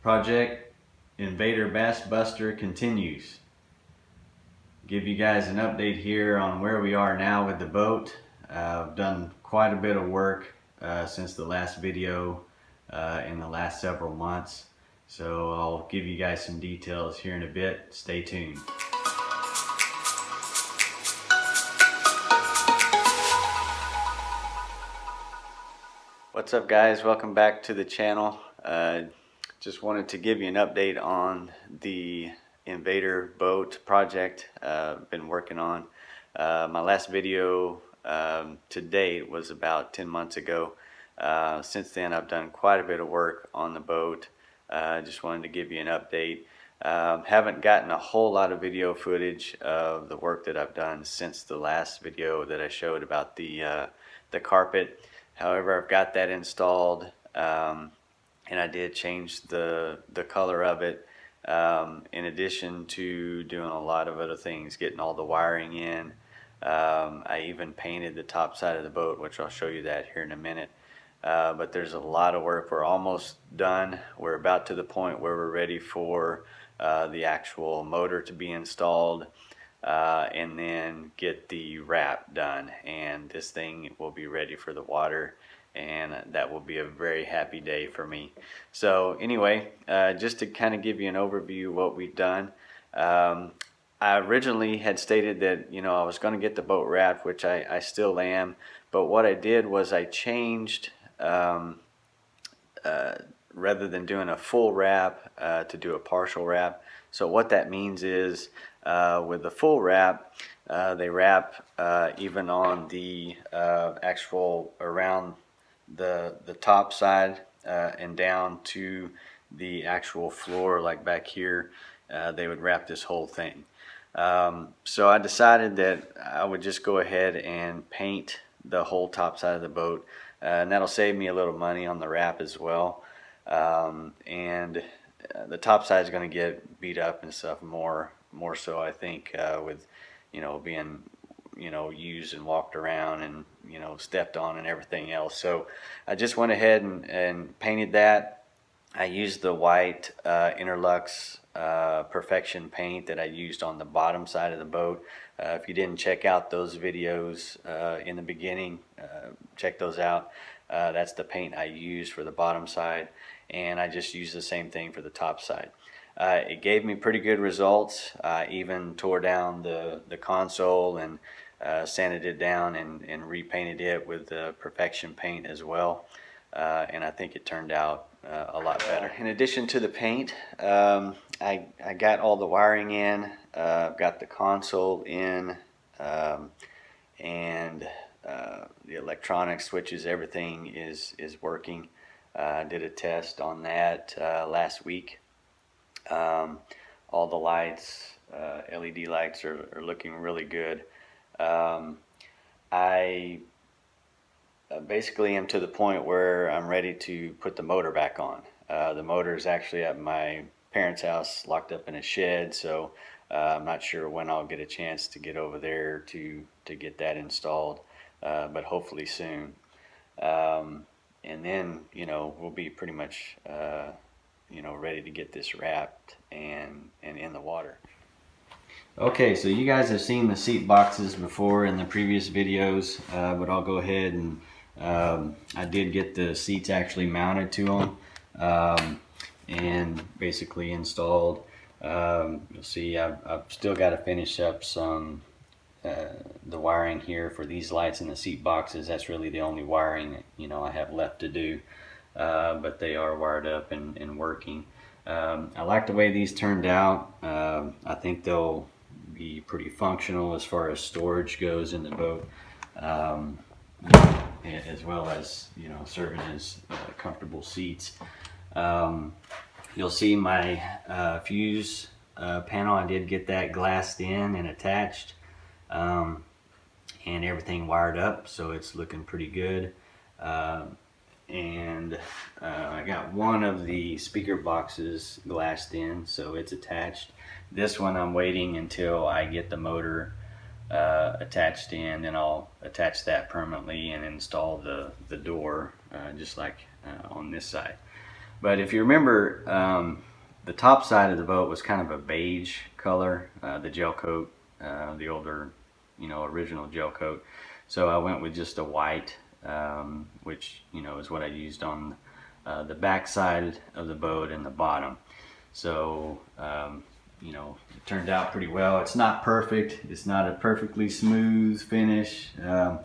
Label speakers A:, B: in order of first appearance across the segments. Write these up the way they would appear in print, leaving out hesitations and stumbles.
A: Project Invader Bass Buster continues. Give you guys an update here on where we are now with the boat. I've done quite a bit of work since the last video in the last several months. So I'll give you guys some details here in a bit. Stay tuned. What's up guys, welcome back to the channel. Just wanted to give you an update on the Invader boat project I've been working on. My last video to date was about 10 months ago. Since then I've done quite a bit of work on the boat. Just wanted to give you an update. Haven't gotten a whole lot of video footage of the work that I've done since the last video that I showed about the carpet. However, I've got that installed, and I did change the color of it, in addition to doing a lot of other things, getting all the wiring in. I even painted the top side of the boat, which I'll show you that here in a minute. But there's a lot of work. We're almost done. We're about to the point where we're ready for the actual motor to be installed, and then get the wrap done, and this thing will be ready for the water, and that will be a very happy day for me. So anyway, just to kind of give you an overview of what we've done. I originally had stated that I was going to get the boat wrapped, which I still am, but what I did was I changed, rather than doing a full wrap, to do a partial wrap. So what that means is, with the full wrap, they wrap even on the actual around the top side and down to the actual floor, like back here. They would wrap this whole thing. So I decided that I would just go ahead and paint the whole top side of the boat, and that'll save me a little money on the wrap as well. And the top side is going to get beat up and stuff more so, I think, with being used and walked around and stepped on and everything else. So I just went ahead and painted that. I used the white Interlux Perfection paint that I used on the bottom side of the boat. If you didn't check out those videos in the beginning, check those out. That's the paint I used for the bottom side, and I just used the same thing for the top side. It gave me pretty good results. I even tore down the console and sanded it down and repainted it with the Perfection paint as well, and I think it turned out a lot better. In addition to the paint, I got all the wiring in. I've got the console in, and the electronic switches, everything is working. I did a test on that last week. All the lights, LED lights are looking really good. I basically am to the point where I'm ready to put the motor back on. The motor is actually at my parents' house, locked up in a shed, so I'm not sure when I'll get a chance to get over there to get that installed, but hopefully soon. And then we'll be pretty much ready to get this wrapped and in the water. Okay, so you guys have seen the seat boxes before in the previous videos, but I'll go ahead and I did get the seats actually mounted to them, and basically installed. You'll see I've still got to finish up some the wiring here for these lights in the seat boxes. That's really the only wiring I have left to do, but they are wired up and working. I like the way these turned out. I think they'll be pretty functional as far as storage goes in the boat, as well as serving as comfortable seats. You'll see my fuse panel. I did get that glassed in and attached, and everything wired up, so it's looking pretty good. And I got one of the speaker boxes glassed in, so it's attached. This one I'm waiting until I get the motor attached in, then I'll attach that permanently and install the door, just like on this side. But if you remember, the top side of the boat was kind of a beige color, the gel coat, the older, original gel coat. So I went with just a white, which, is what I used on the back side of the boat and the bottom. So, it turned out pretty well. It's not perfect. It's not a perfectly smooth finish. I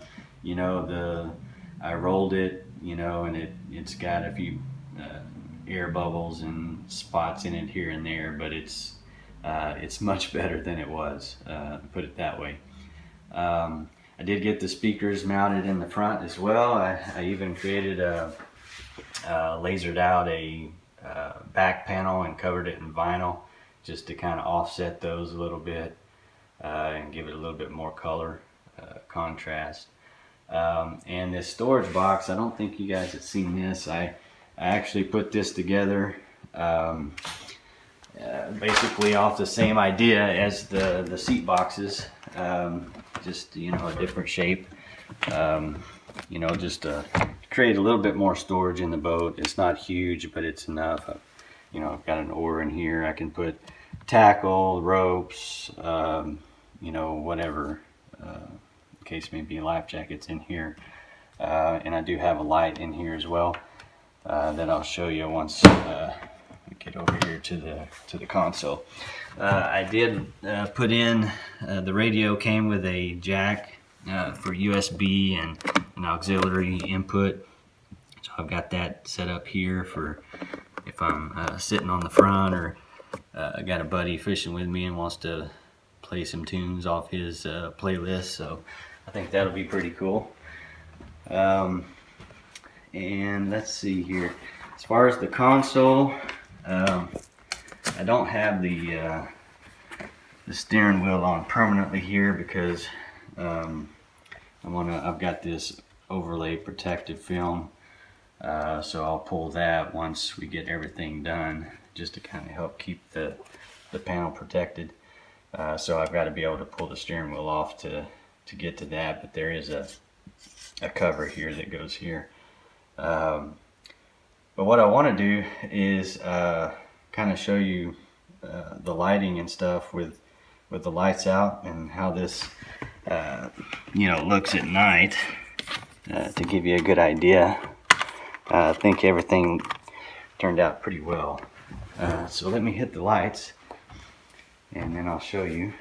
A: rolled it, and it's got a few air bubbles and spots in it here and there, but it's much better than it was, put it that way. I did get the speakers mounted in the front as well. I even created lasered out a back panel and covered it in vinyl just to kind of offset those a little bit and give it a little bit more color contrast. And this storage box, I don't think you guys have seen this. I actually put this together basically off the same idea as the seat boxes, just a different shape, just to create a little bit more storage in the boat. It's not huge, but it's enough. I've got an oar in here. I can put tackle, ropes, whatever, in case maybe life jackets in here, and I do have a light in here as well that I'll show you once we get over here to the console. I did put in the radio came with a jack for USB and an auxiliary input, so I've got that set up here for if I'm sitting on the front, or I got a buddy fishing with me and wants to play some tunes off his playlist, so I think that'll be pretty cool. And let's see here, as far as the console, I don't have the steering wheel on permanently here because I've got this overlay protective film, so I'll pull that once we get everything done, just to kind of help keep the panel protected. So I've got to be able to pull the steering wheel off to get to that, but there is a cover here that goes here. But what I want to do is kind of show you the lighting and stuff with the lights out, and how this looks at night, to give you a good idea. I think everything turned out pretty well. So let me hit the lights and then I'll show you.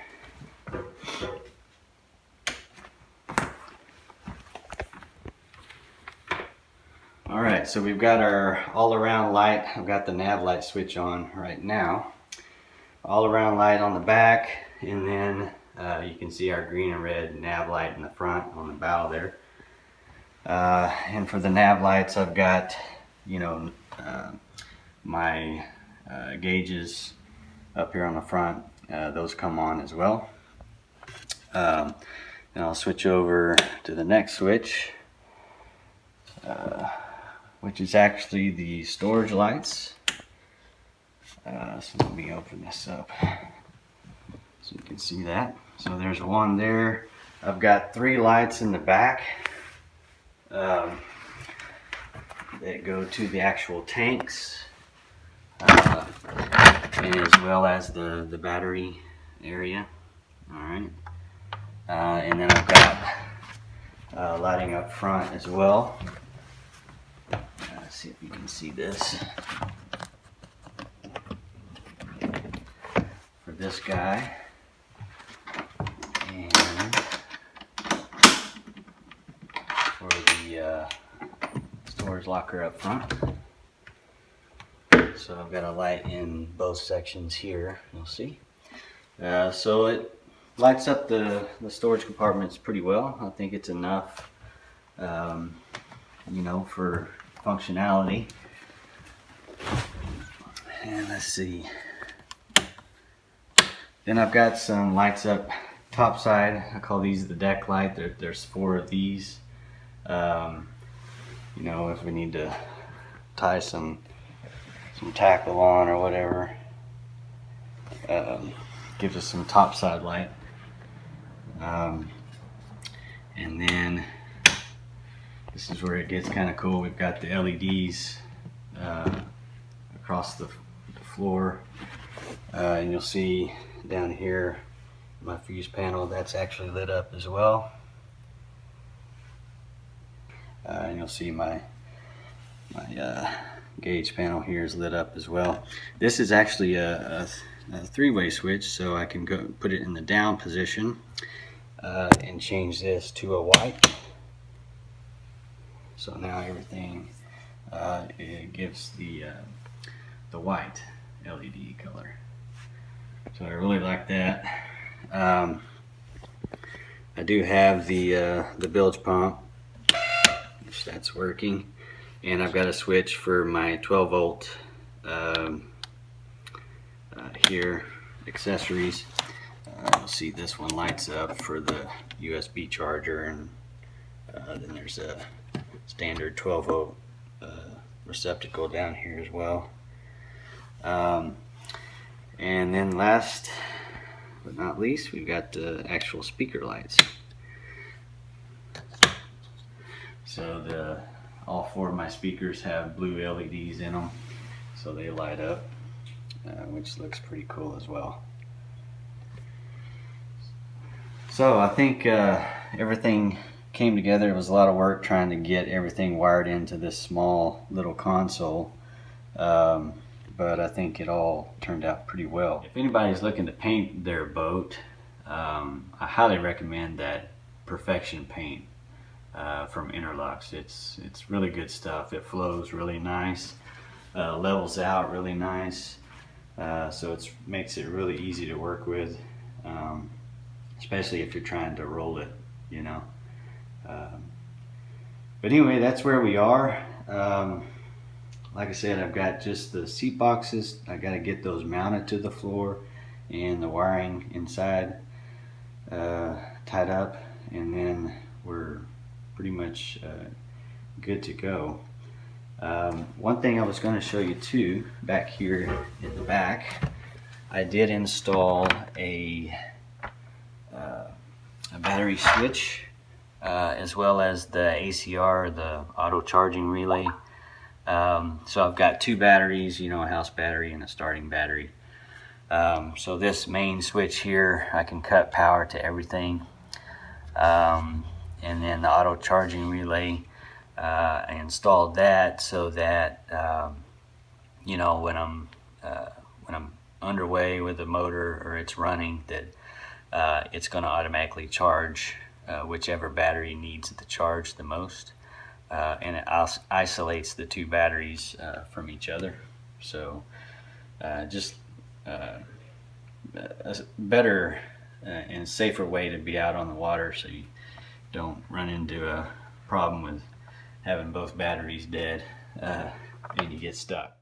A: Alright, so we've got our all-around light. I've got the nav light switch on right now. All-around light on the back, and then you can see our green and red nav light in the front on the bow there. And for the nav lights, I've got my gauges up here on the front. Those come on as well. Then I'll switch over to the next switch, which is actually the storage lights. So let me open this up so you can see that. So there's one there. I've got 3 lights in the back that go to the actual tanks, and as well as the battery area. Alright, and then I've got lighting up front as well. Let's see if you can see this. For this guy, and for the storage locker up front. So I've got a light in both sections here, you'll see. So it lights up the storage compartments pretty well. I think it's enough, for functionality. And let's see. Then I've got some lights up topside. I call these the deck light. There's 4 of these. If we need to tie some tackle on or whatever, gives us some topside light. And then this is where it gets kind of cool. We've got the LEDs across the floor, and you'll see down here my fuse panel that's actually lit up as well, and you'll see my gauge panel here is lit up as well. This is actually a three-way switch, so I can go put it in the down position and change this to a white. So now everything it gives the white LED color. So I really like that. I do have the bilge pump, which that's working, and I've got a switch for my 12 volt here accessories. You'll see this one lights up for the USB charger, and then there's a standard 12 volt receptacle down here as well. And then last but not least, we've got the actual speaker lights. So all four of my speakers have blue LEDs in them, so they light up, which looks pretty cool as well. So I think everything came together. It was a lot of work trying to get everything wired into this small little console, but I think it all turned out pretty well. If anybody's looking to paint their boat, I highly recommend that Perfection paint from Interlux. It's really good stuff. It flows really nice, levels out really nice, so it makes it really easy to work with, especially if you're trying to roll it, you know. But anyway, that's where we are. Like I said, I've got just the seat boxes. I got to get those mounted to the floor and the wiring inside tied up, and then we're pretty much good to go. One thing I was going to show you too, back here in the back, I did install a battery switch, as well as the ACR, the auto charging relay. So I've got two batteries, you know, a house battery and a starting battery. So this main switch here, I can cut power to everything. And then the auto charging relay, I installed that so that you know, when I'm underway with the motor or it's running, that it's going to automatically charge whichever battery needs the charge the most. And it isolates the two batteries from each other. So just a better and safer way to be out on the water, so you don't run into a problem with having both batteries dead and you get stuck.